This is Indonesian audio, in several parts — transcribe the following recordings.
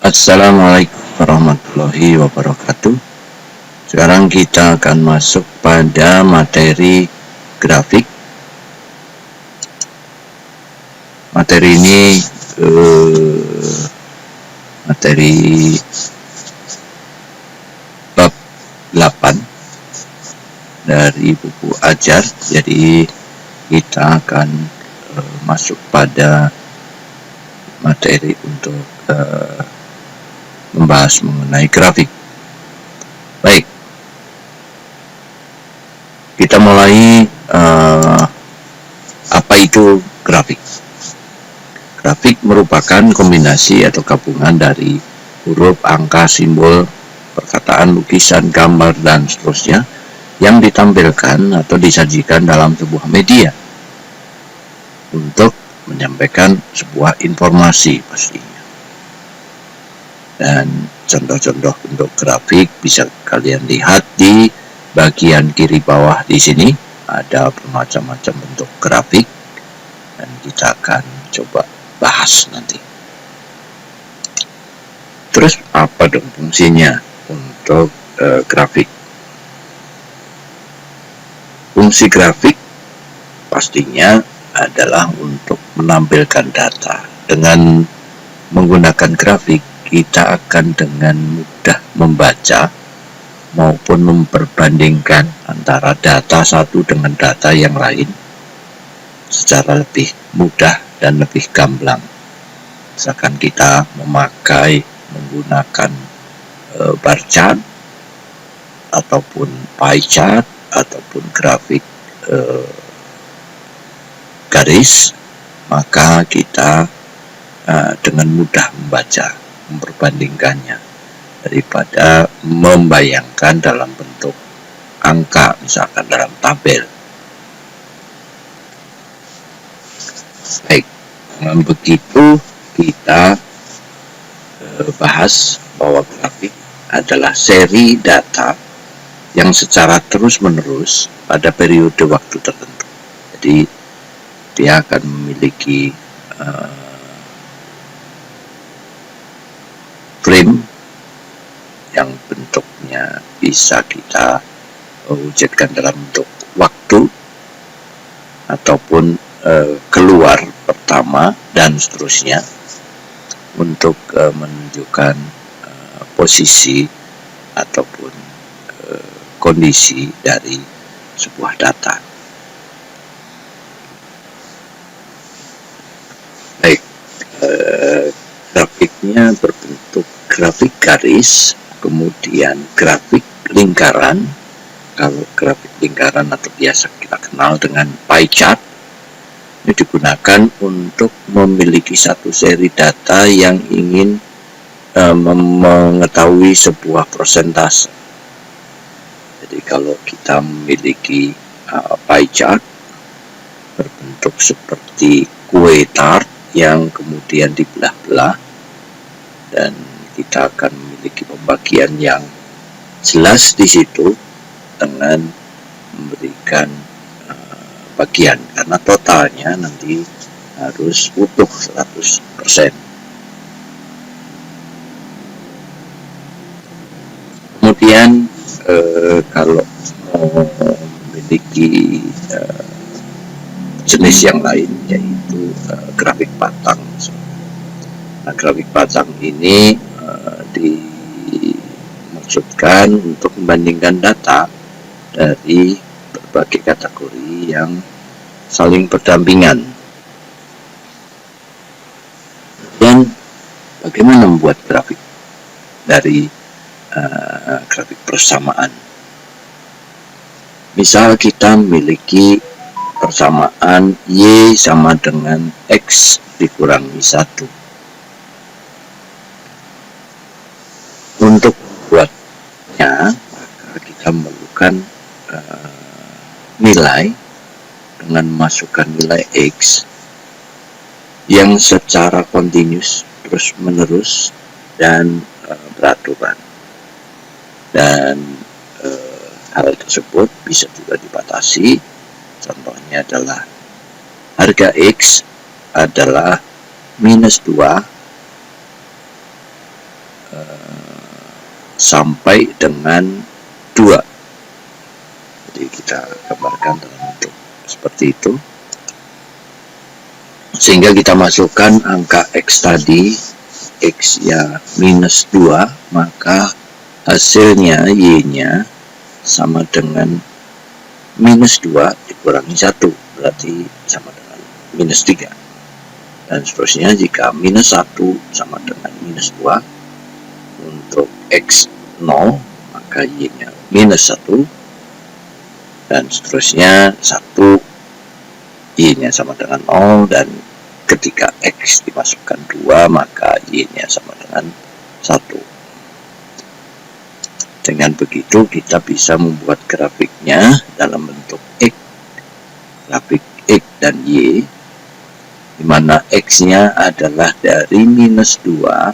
Assalamualaikum warahmatullahi wabarakatuh. Sekarang kita akan masuk pada materi grafik. Materi ini materi bab 8 dari buku ajar. Jadi kita akan masuk pada materi untuk membahas mengenai grafik. Baik, kita mulai. Apa itu grafik? Grafik merupakan kombinasi atau gabungan dari huruf, angka, simbol, perkataan, lukisan, gambar, dan seterusnya yang ditampilkan atau disajikan dalam sebuah media untuk menyampaikan sebuah informasi pastinya. Dan contoh-contoh bentuk grafik bisa kalian lihat di bagian kiri bawah di sini. Ada bermacam-macam bentuk grafik dan kita akan coba bahas nanti. Terus apa dong fungsinya untuk grafik? Fungsi grafik pastinya adalah untuk menampilkan data. Dengan menggunakan grafik, kita akan dengan mudah membaca maupun memperbandingkan antara data satu dengan data yang lain secara lebih mudah dan lebih gamblang. Misalkan kita menggunakan bar chart ataupun pie chart ataupun grafik garis, maka kita dengan mudah membaca, memperbandingkannya daripada membayangkan dalam bentuk angka, misalkan dalam tabel. Baik, dengan begitu kita bahas bahwa grafik adalah seri data yang secara terus-menerus pada periode waktu tertentu. Jadi dia akan memiliki frame yang bentuknya bisa kita wujudkan dalam bentuk waktu ataupun keluar pertama dan seterusnya untuk menunjukkan posisi ataupun kondisi dari sebuah data. Baik, grafiknya berbentuk grafik garis, kemudian grafik lingkaran. Kalau grafik lingkaran atau biasa kita kenal dengan pie chart, ini digunakan untuk memiliki satu seri data yang ingin mengetahui sebuah persentase. Jadi kalau kita memiliki pie chart berbentuk seperti kue tart yang kemudian dibelah-belah, dan kita akan memiliki pembagian yang jelas di situ dengan memberikan bagian, karena totalnya nanti harus utuh 100%. Kemudian kalau mau memiliki jenis yang lain, yaitu grafik patang. Nah, grafik patang ini dimaksudkan untuk membandingkan data dari berbagai kategori yang saling berdampingan. Dan bagaimana membuat grafik dari grafik persamaan? Misal kita memiliki persamaan Y sama dengan X dikurangi 1. Untuk membuatnya, maka kita memerlukan nilai dengan memasukkan nilai X yang secara kontinus terus-menerus dan beraturan. Dan hal tersebut bisa juga dibatasi. Contohnya adalah harga X adalah minus 2 sampai dengan 2. Jadi kita gambarkan dalam bentuk seperti itu, sehingga kita masukkan angka X tadi, X ya minus 2, maka hasilnya Y nya sama dengan minus 2 dikurangi 1, berarti sama dengan minus 3. Dan seterusnya, jika minus 1 sama dengan minus 2, untuk X 0, maka Y nya minus 1, dan seterusnya 1, Y nya sama dengan 0, dan ketika X dimasukkan 2, maka Y nya sama dengan 1. Dengan begitu kita bisa membuat grafiknya dalam bentuk X, grafik X dan Y, di mana X nya adalah dari minus 2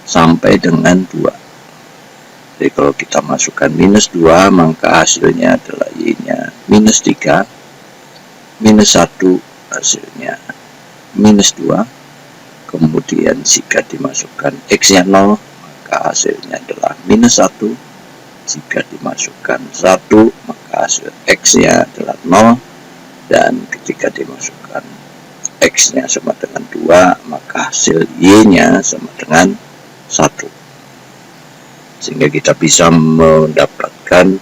sampai dengan 2. Jadi kalau kita masukkan minus 2, maka hasilnya adalah Y nya minus 3, minus 1 hasilnya minus 2. Kemudian jika dimasukkan X nya 0, maka hasilnya adalah minus 1. Jika dimasukkan 1, maka hasil X nya adalah 0. Dan ketika dimasukkan X nya sama dengan 2, maka hasil Y nya sama dengan 1. Sehingga kita bisa mendapatkan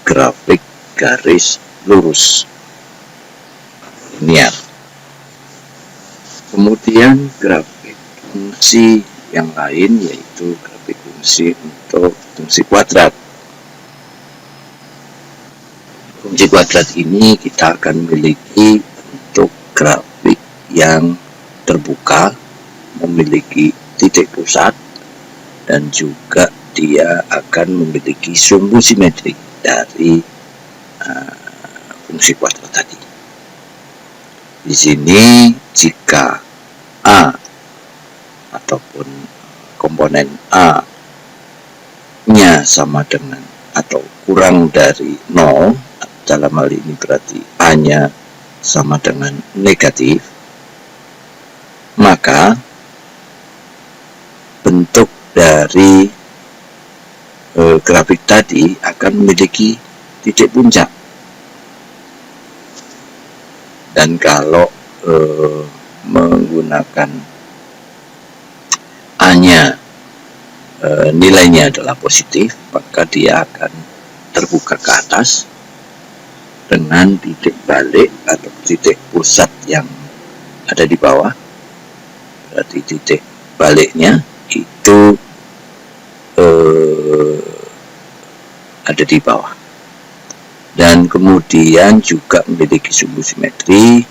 grafik garis lurus linear. Kemudian grafik fungsi yang lain, yaitu grafik fungsi untuk fungsi kuadrat. Fungsi kuadrat ini kita akan memiliki untuk grafik yang terbuka, memiliki titik pusat, dan juga dia akan memiliki sumbu simetrik dari fungsi kuadrat tadi. Di sini jika A ataupun komponen A nya sama dengan atau kurang dari 0, dalam hal ini berarti A nya sama dengan negatif, maka bentuk dari grafik tadi akan memiliki titik puncak. Dan kalau menggunakan A nya nilainya adalah positif, maka dia akan terbuka ke atas dengan titik balik atau titik pusat yang ada di bawah. Berarti titik baliknya itu ada di bawah, dan kemudian juga memiliki sumbu simetri.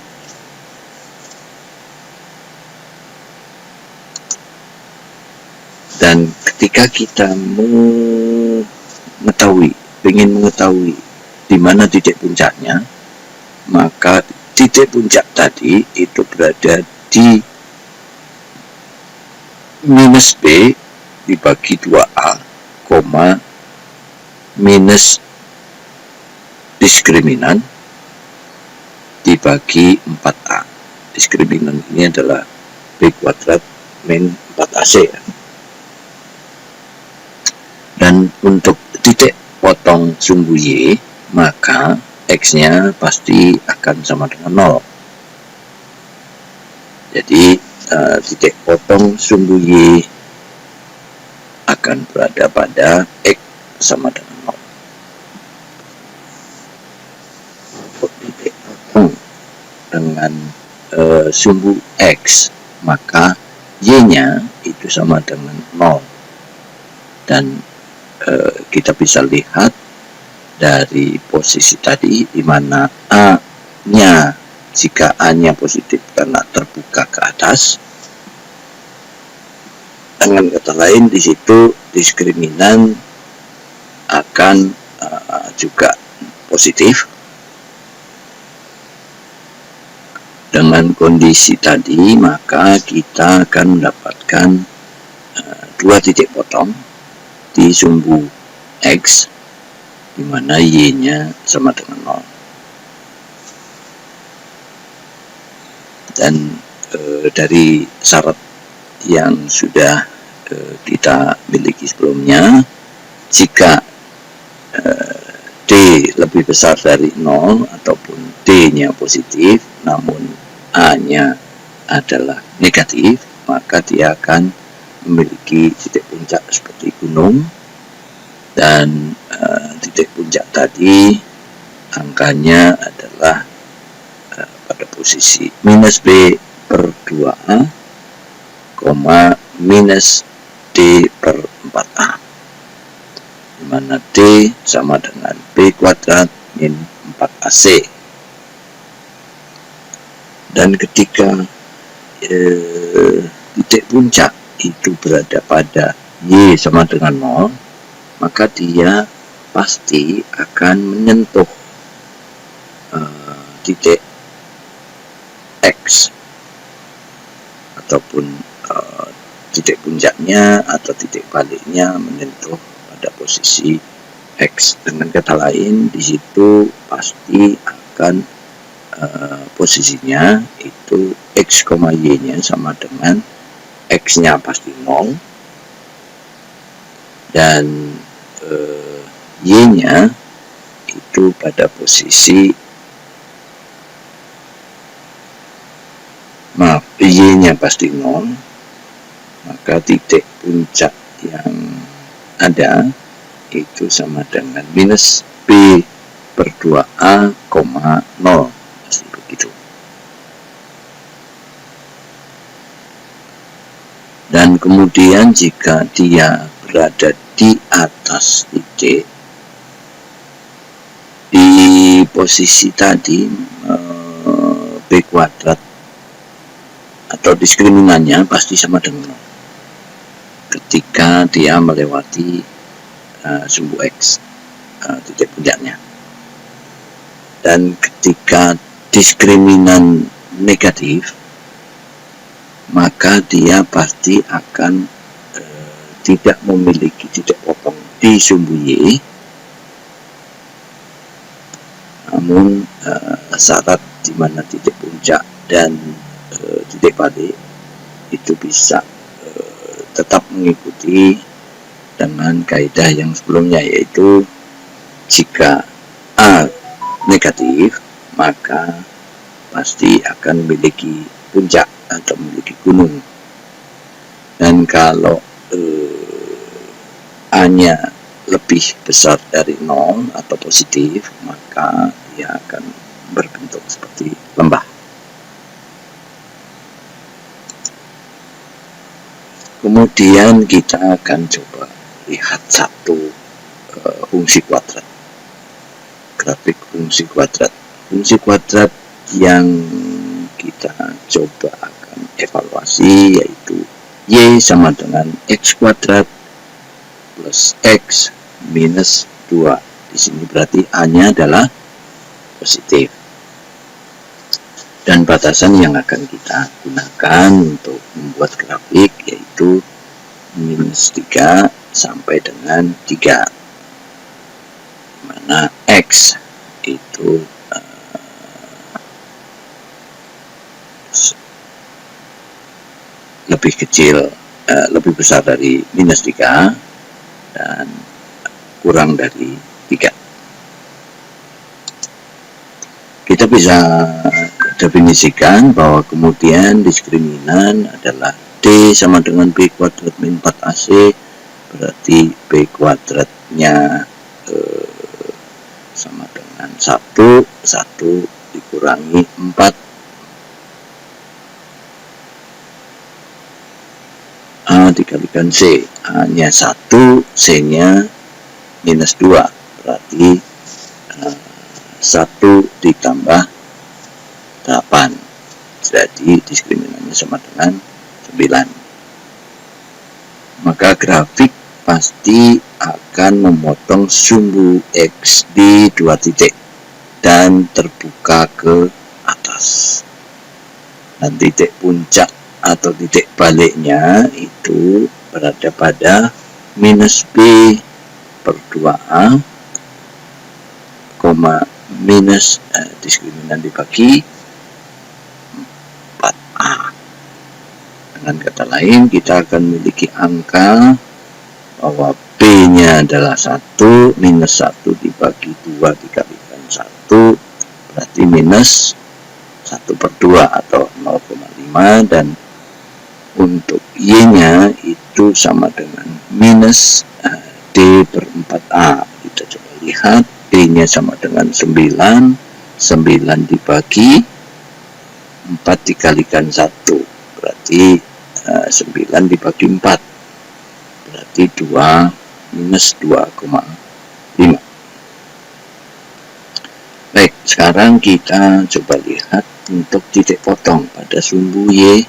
Dan ketika kita ingin mengetahui di mana titik puncaknya, maka titik puncak tadi itu berada di minus B dibagi 2A, minus diskriminan dibagi 4A. Diskriminan ini adalah B kuadrat min 4AC. Dan untuk titik potong sumbu Y, maka X nya pasti akan sama dengan 0. Jadi titik potong sumbu Y akan berada pada X sama dengan 0. Untuk titik potong dengan sumbu X, maka Y nya itu sama dengan 0. Dan kita bisa lihat dari posisi tadi, di mana A nya, jika A nya positif karena terbuka ke atas, dengan kata lain di situ diskriminan akan juga positif. Dengan kondisi tadi, maka kita akan mendapatkan 2 titik potong di sumbu X, di mana Y nya sama dengan 0. Dan dari syarat yang sudah kita miliki sebelumnya. Jika D lebih besar dari 0 ataupun D-nya positif namun A-nya adalah negatif, maka dia akan memiliki titik puncak seperti gunung, dan titik puncak tadi angkanya adalah pada posisi minus B per 2A, minus D per 4A, di mana D sama dengan B kuadrat min 4AC. Dan ketika titik puncak itu berada pada Y sama dengan 0, maka dia pasti akan menyentuh titik X, ataupun titik puncaknya atau titik baliknya menyentuh pada posisi X. Dengan kata lain, di situ pasti akan posisinya itu X, Y-nya sama dengan X-nya pasti 0, dan Y-nya itu pada posisi Y-nya pasti 0, maka titik puncak yang ada itu sama dengan minus B per 2A, 0, pasti begitu. Dan kemudian jika dia berada di atas titik di posisi tadi B kuadrat atau diskriminannya pasti sama dengan 0 ketika dia melewati sumbu X, titik puncaknya. Dan ketika diskriminan negatif, maka dia pasti akan tidak memiliki titik potong di sumbu Y, namun syarat di mana titik puncak dan titik balik itu bisa tetap mengikuti dengan kaidah yang sebelumnya, yaitu jika A negatif maka pasti akan memiliki puncak atau memiliki gunung, dan kalau A-nya lebih besar dari 0 atau positif, maka dia akan berbentuk seperti lembah. Kemudian kita akan coba lihat satu fungsi kuadrat, grafik fungsi kuadrat. Fungsi kuadrat yang kita coba akan evaluasi yaitu Y sama dengan X kuadrat plus X minus 2. Di sini berarti A-nya adalah positif. Dan batasan yang akan kita gunakan untuk membuat grafik yaitu minus 3 sampai dengan 3, mana X itu lebih kecil, lebih besar dari minus 3 dan kurang dari 3. Kita bisa definisikan bahwa kemudian diskriminan adalah D sama dengan B kuadrat min 4AC, berarti B kuadratnya sama dengan 1 dikurangi 4 A dikalikan C, A-nya 1, C-nya minus 2, berarti 1 ditambah 8, jadi diskriminannya sama dengan 9. Maka grafik pasti akan memotong sumbu X di 2 titik dan terbuka ke atas, dan titik puncak atau titik baliknya itu berada pada minus B per 2A, minus diskriminant dibagi 4A. Dengan kata lain, kita akan memiliki angka bahwa B-nya adalah 1, minus 1 dibagi 2 dikalikan 1, berarti minus 1/2 atau 0,5, dan untuk Y-nya itu sama dengan minus D per 4A. Kita coba lihat, D-nya sama dengan 9, 9 dibagi 4 dikalikan 1, berarti 9 dibagi 4, berarti 2 minus 2,5. Baik, sekarang kita coba lihat untuk titik potong pada sumbu Y,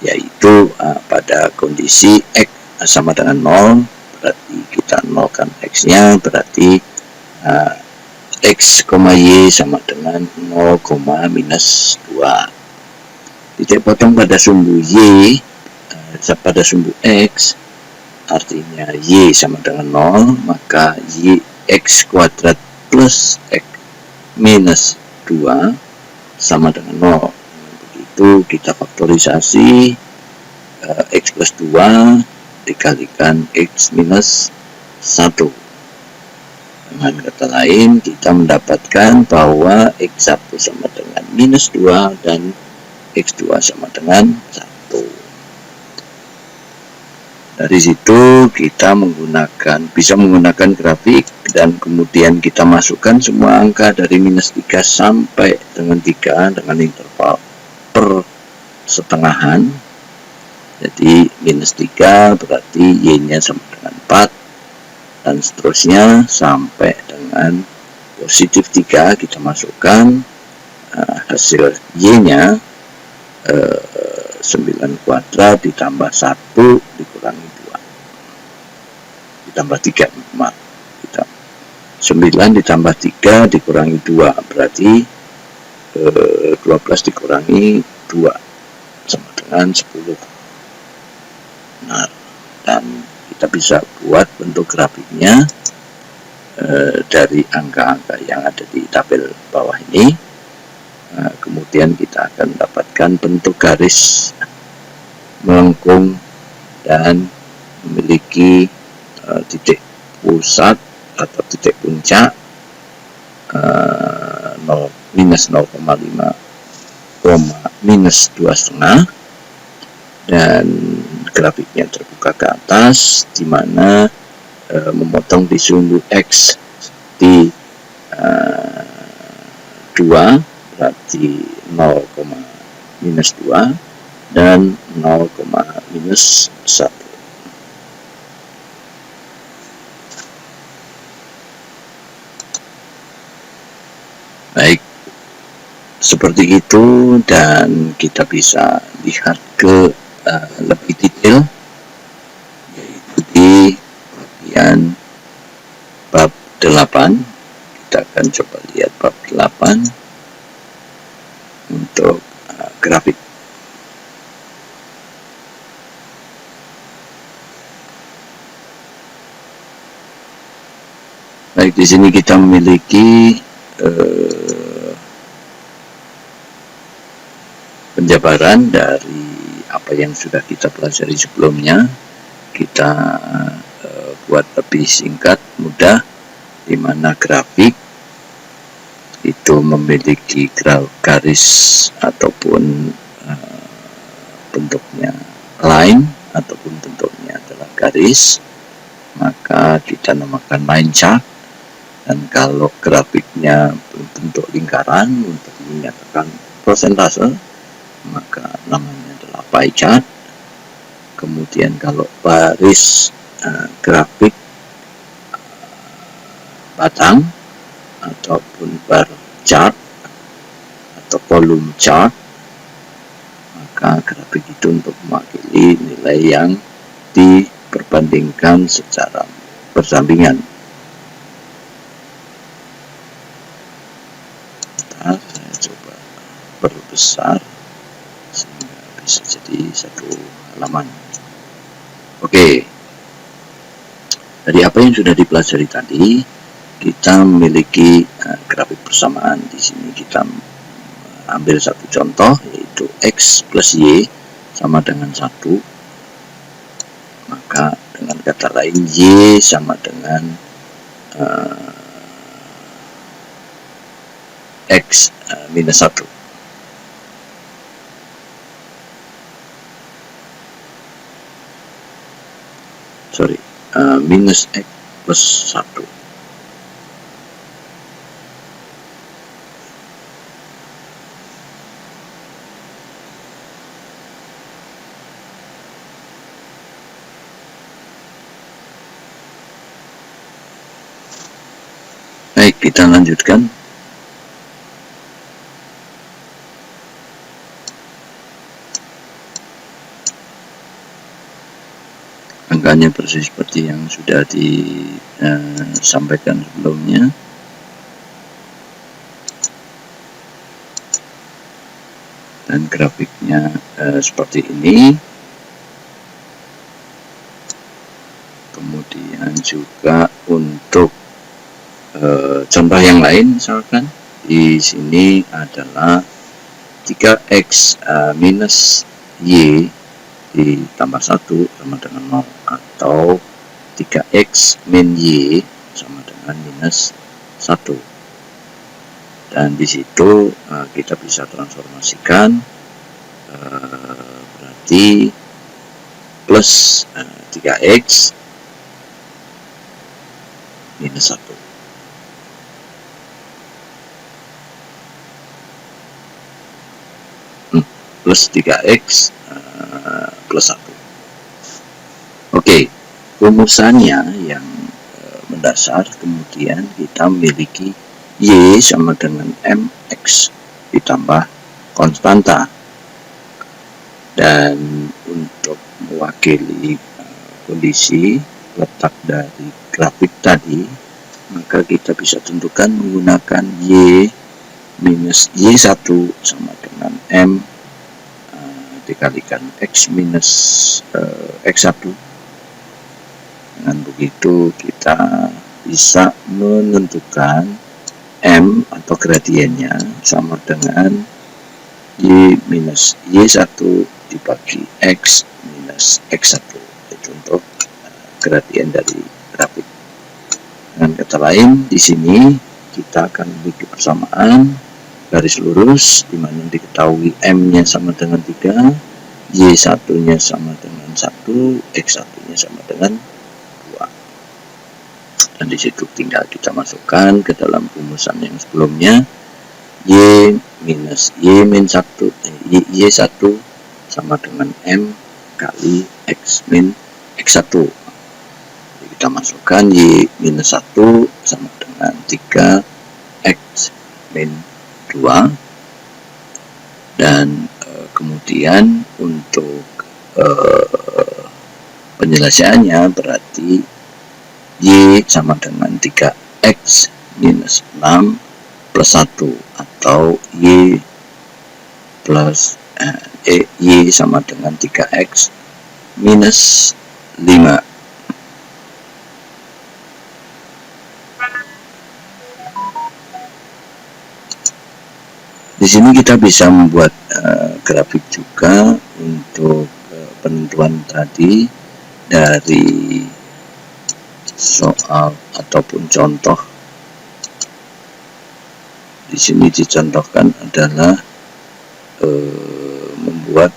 yaitu pada kondisi X sama dengan 0, berarti kita nolkan X-nya, berarti X, Y sama dengan 0, minus 2. Titik potong pada sumbu Y pada sumbu X, artinya Y sama dengan 0, maka Y X kuadrat plus X minus 2 sama dengan 0. Begitu kita faktorisasi, X plus 2 dikalikan X minus 1. Dengan kata lain, kita mendapatkan bahwa X1 sama dengan minus 2 dan X2 sama dengan 1. Dari situ kita bisa menggunakan grafik, dan kemudian kita masukkan semua angka dari minus 3 sampai dengan 3 dengan interval per setengahan. Jadi minus 3 berarti Y-nya sama dengan 4, dan seterusnya sampai dengan positif 3. Kita masukkan hasil Y-nya 9 kuadrat ditambah 1 dikurangi 2 ditambah 3, maaf, 9 ditambah 3 dikurangi 2, berarti 12 dikurangi 2 sama dengan 10. Nah, dan kita bisa buat bentuk grafiknya dari angka-angka yang ada di tabel bawah ini. Kemudian kita akan mendapatkan bentuk garis melengkung dan memiliki titik pusat atau titik puncak minus 0,5, minus 2,5, dan grafiknya terbuka ke atas, di mana memotong di sumbu X di 2, berarti 0, minus 2 dan 0, minus 1. Baik, seperti itu, dan kita bisa lihat ke lebih detail, yaitu di bagian bab 8. Kita akan coba lihat bab 8 untuk grafik. Baik, di sini kita memiliki penjabaran dari apa yang sudah kita pelajari sebelumnya. Kita buat lebih singkat, mudah, di mana grafik itu memiliki garis ataupun bentuknya line ataupun bentuknya adalah garis, maka kita namakan line chart. Dan kalau grafiknya bentuk lingkaran untuk menyatakan persentase, maka namanya adalah pie chart. Kemudian kalau baris grafik batang ataupun bar chart atau column chart, maka grafik itu untuk mewakili nilai yang diperbandingkan secara bersampingan. Saya coba perbesar sehingga bisa jadi satu halaman. Oke, dari apa yang sudah dipelajari tadi, kita memiliki grafik persamaan. Di sini kita ambil satu contoh, yaitu X plus Y sama dengan 1, maka dengan kata lain Y sama dengan X minus 1. Minus X plus 1. Baik, kita lanjutkan. Angkanya persis seperti yang sudah disampaikan sebelumnya. Dan grafiknya seperti ini. Kemudian juga untuk contoh yang lain, misalkan di sini adalah 3x minus y ditambah 1 sama dengan 0, atau 3x min y sama dengan minus 1. Dan di situ kita bisa transformasikan, berarti plus 3x minus 1. Plus 3x plus 1. Oke, rumusannya yang mendasar, kemudian kita memiliki y sama dengan mx ditambah konstanta. Dan untuk mewakili kondisi letak dari grafik tadi, maka kita bisa tentukan menggunakan y minus y1 sama dengan m dikalikan x minus x1. Dengan begitu kita bisa menentukan m atau gradiennya sama dengan y minus y1 dibagi x minus x1. Itu untuk gradien dari grafik. Dengan kata lain, di sini kita akan memiliki persamaan garis lurus, di mana diketahui m-nya sama dengan 3, y1-nya sama dengan 1, x1-nya sama dengan 2. Dan di situ tinggal kita masukkan ke dalam rumusan yang sebelumnya, y minus y min 1, y1 sama dengan m kali x min x1. Jadi kita masukkan y minus 1 sama dengan 3 x min 2, dan kemudian untuk penyelesaiannya berarti y sama dengan 3x minus 6 plus 1, atau y plus y sama dengan 3x minus 5. Di sini kita bisa membuat grafik juga untuk penentuan tadi dari soal ataupun contoh. Di sini dicontohkan adalah membuat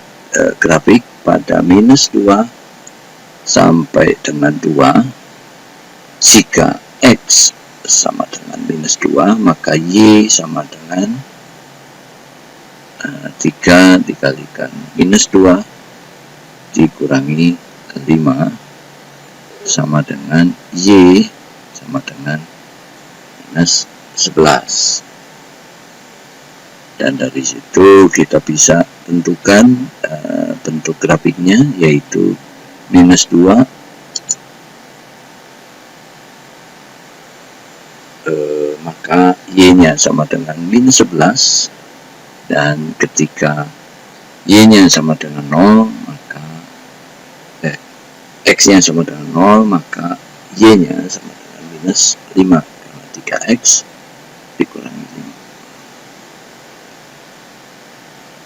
grafik pada minus 2 sampai dengan 2. Jika x sama dengan minus 2, maka y sama dengan 3 dikalikan minus 2 dikurangi 5 sama dengan y sama dengan minus 11. Dan dari situ kita bisa tentukan bentuk grafiknya, yaitu minus 2 maka y-nya sama dengan minus 11. Dan ketika y-nya sama dengan 0, maka x-nya sama dengan 0, maka y-nya sama dengan minus 5, karena 3x dikurangi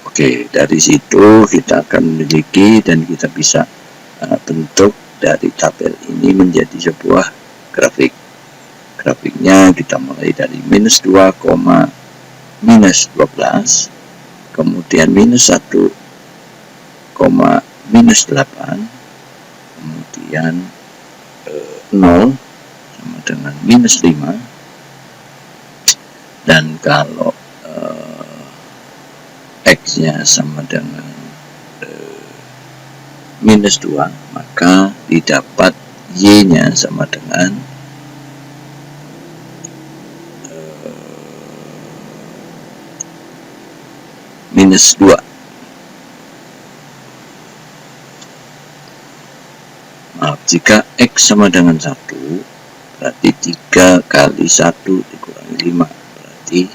5. Oke, dari situ kita akan memiliki dan kita bisa bentuk dari tabel ini menjadi sebuah grafik. Grafiknya kita mulai dari minus 2, minus 12, kemudian minus 1, minus 8, kemudian 0 sama dengan minus 5, dan kalau X-nya sama dengan minus 2, maka didapat Y-nya sama dengan minus 2. Maaf, jika X sama dengan 1, berarti 3 kali 1 dikurangi 5, berarti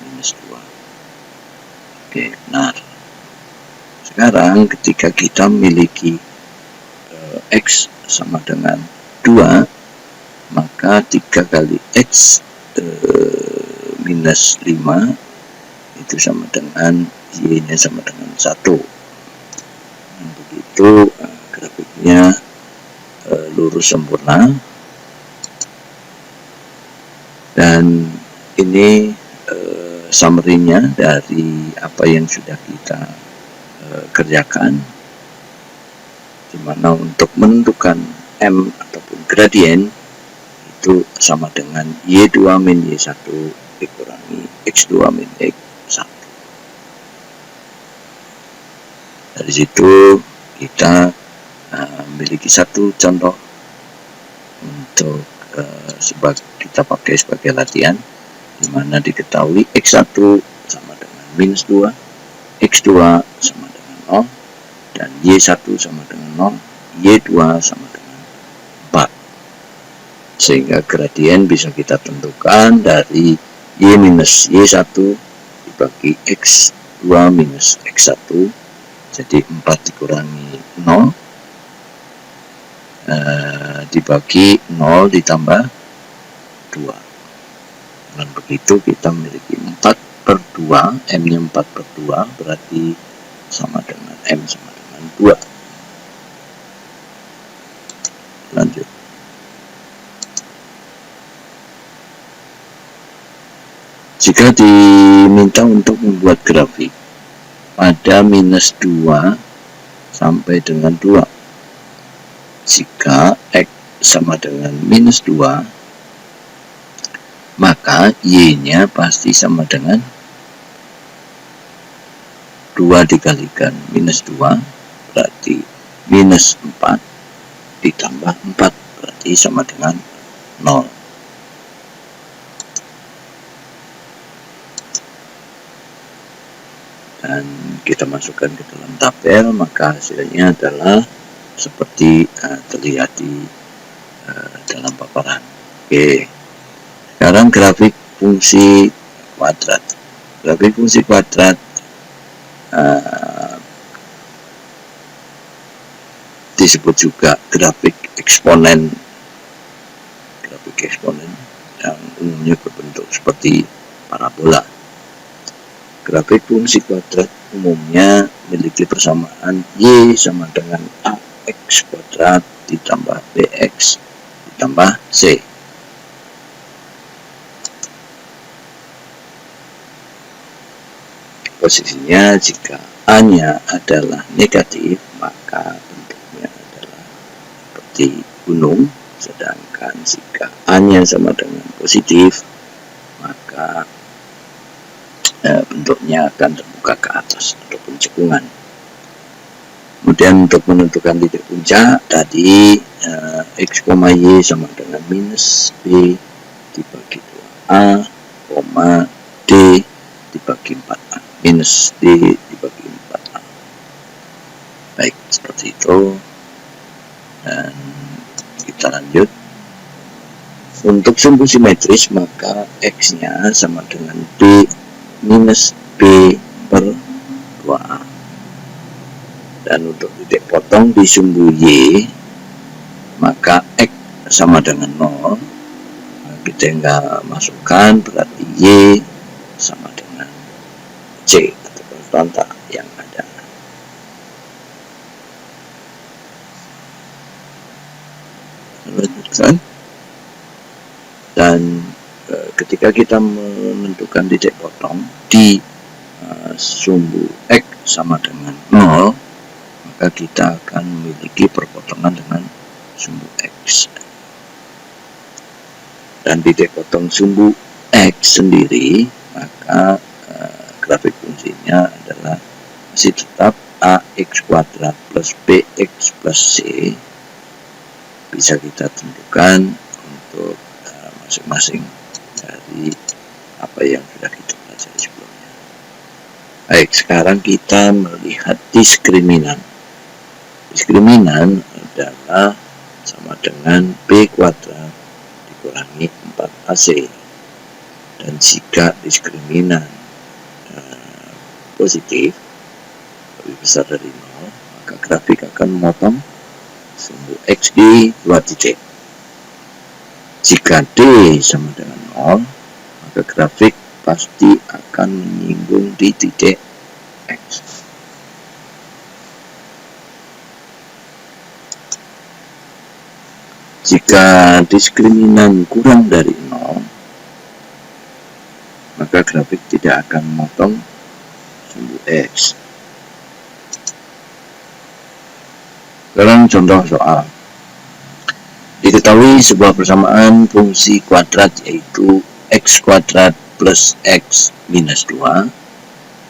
minus 2. Oke, benar. Sekarang ketika kita memiliki X sama dengan 2, maka 3 kali X minus 5 itu sama dengan Y-nya sama dengan 1. Dan begitu grafiknya lurus sempurna. Dan ini summary-nya dari apa yang sudah kita kerjakan, dimana untuk menentukan M ataupun gradien itu sama dengan Y2 min Y1 dikurangi X2 min X1. Dari situ kita memiliki satu contoh untuk kita pakai sebagai latihan, di mana diketahui X1 sama dengan minus 2, X2 sama dengan 0, dan Y1 sama dengan 0, Y2 sama dengan 4. Sehingga gradien bisa kita tentukan dari Y minus Y1 dibagi X2 minus X1, jadi 4 dikurangi 0, dibagi 0 ditambah 2. Dan begitu kita memiliki 4/2, M-nya 4/2, berarti sama dengan M sama dengan 2. Lanjut. Jika diminta untuk membuat grafik pada minus 2 sampai dengan 2, jika X sama dengan minus 2, maka Y-nya pasti sama dengan 2 dikalikan minus 2, berarti minus 4, ditambah 4, berarti sama dengan 0. Dan kita masukkan ke dalam tabel, maka hasilnya adalah seperti terlihat di dalam paparan. Oke, sekarang grafik fungsi kuadrat. Grafik fungsi kuadrat disebut juga grafik eksponen. Grafik eksponen yang umumnya berbentuk seperti parabola. Grafik fungsi kuadrat umumnya memiliki persamaan Y sama dengan AX kuadrat ditambah BX ditambah C. Posisinya jika A-nya adalah negatif, maka bentuknya adalah seperti gunung, sedangkan jika A-nya sama dengan positif, maka bentuknya akan terbuka ke atas ataupun cekungan. Kemudian untuk menentukan titik puncak tadi, X, Y sama dengan minus B dibagi 2A, D dibagi 4A, minus D dibagi 4A. Baik, seperti itu. Dan kita lanjut. Untuk sumbu simetris, maka X-nya sama dengan B minus B per 2A. Dan untuk titik potong di sumbu Y, maka X sama dengan 0. Kita tinggal masukkan, berarti Y sama dengan C atau konstanta yang Lanjutkan. Dan ketika kita menentukan titik potong di sumbu X sama dengan 0, maka kita akan memiliki perpotongan dengan sumbu X. Dan titik potong sumbu X sendiri, maka grafik fungsinya adalah masih tetap AX kuadrat plus BX plus C. Bisa kita tentukan untuk masing-masing dari apa yang sudah kita pelajari sebelumnya. Baik, sekarang kita melihat diskriminan. Diskriminan adalah sama dengan B kuadrat dikurangi 4AC. Dan jika diskriminan positif lebih besar dari 0, maka grafik akan memotong sumbu X di 2 titik. Jika D sama dengan 0, maka grafik pasti akan menyinggung di titik X. Jika diskriminan kurang dari 0, maka grafik tidak akan memotong sumbu X. Sekarang contoh soal. Diketahui sebuah persamaan fungsi kuadrat yaitu X kuadrat plus X minus 2.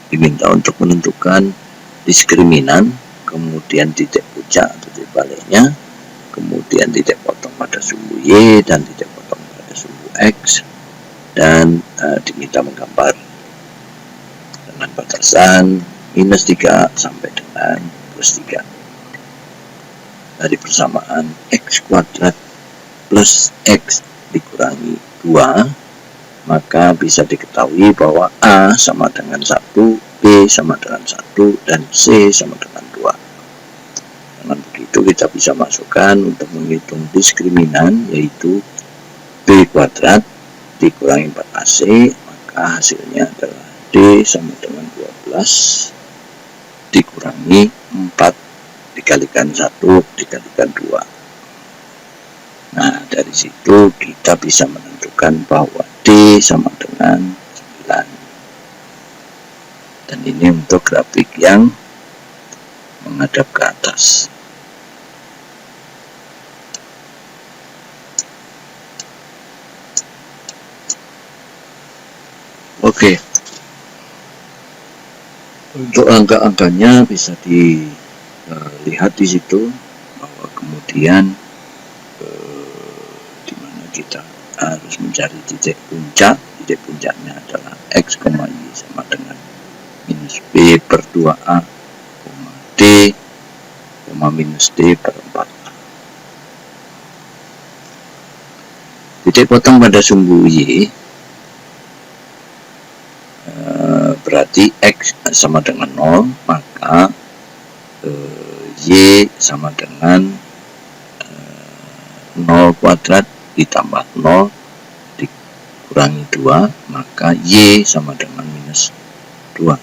Diminta untuk menentukan diskriminan, kemudian titik puncak atau titik baliknya, kemudian titik potong pada sumbu Y dan titik potong pada sumbu X, dan diminta menggambar dengan batasan minus 3 sampai dengan plus 3 dari persamaan X kuadrat plus X dikurangi 2, maka bisa diketahui bahwa A sama dengan 1, B sama dengan 1, dan C sama dengan 2. Dengan begitu kita bisa masukkan untuk menghitung diskriminan, yaitu B kuadrat dikurangi 4AC, maka hasilnya adalah D sama dengan 12 dikurangi 4 dikalikan 1 dikalikan 2. Nah, dari situ kita bisa menentukan bahwa D sama dengan 9. Dan ini untuk grafik yang menghadap ke atas. Oke. Untuk angka-angkanya bisa dilihat di situ, bahwa kemudian di mana kita harus mencari titik puncak. Titik puncaknya adalah X, Y sama dengan minus B per 2A, D, minus D per 4A. Titik potong pada sumbu Y berarti X sama dengan 0, maka Y sama dengan 0 kuadrat ditambah 0 dikurangi 2, maka Y sama dengan minus 2.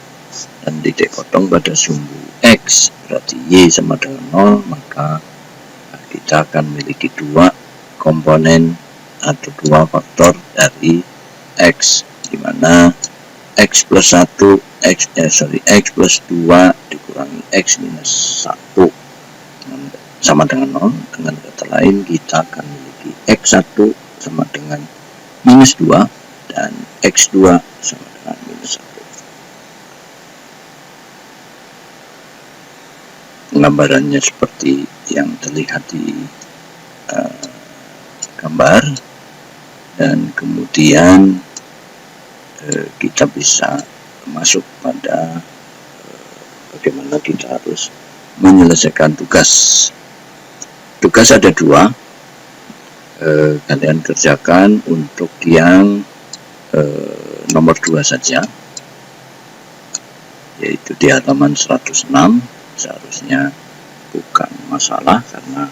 Dan titik potong pada sumbu X berarti Y sama dengan 0, maka kita akan memiliki 2 komponen atau 2 faktor dari X, di mana X plus 1 X plus 2 dikurangi X minus 1 sama dengan 0. Dengan kata lain, kita akan memiliki X1 sama dengan minus 2 dan X2 sama dengan minus 1. Gambarannya seperti yang terlihat di gambar, dan kemudian kita bisa masuk pada bagaimana kita harus menyelesaikan tugas. Tugas ada 2, kalian kerjakan untuk yang nomor 2 saja, yaitu di halaman 106. Seharusnya bukan masalah karena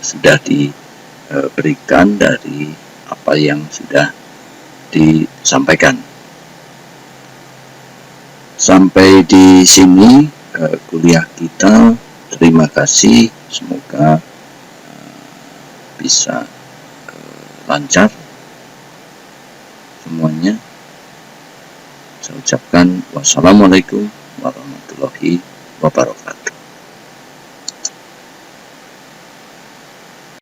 sudah diberikan dari apa yang sudah disampaikan. Sampai di sini kuliah kita. Terima kasih, semoga bisa lancar semuanya. Saya ucapkan wassalamualaikum warahmatullahi wabarakatuh.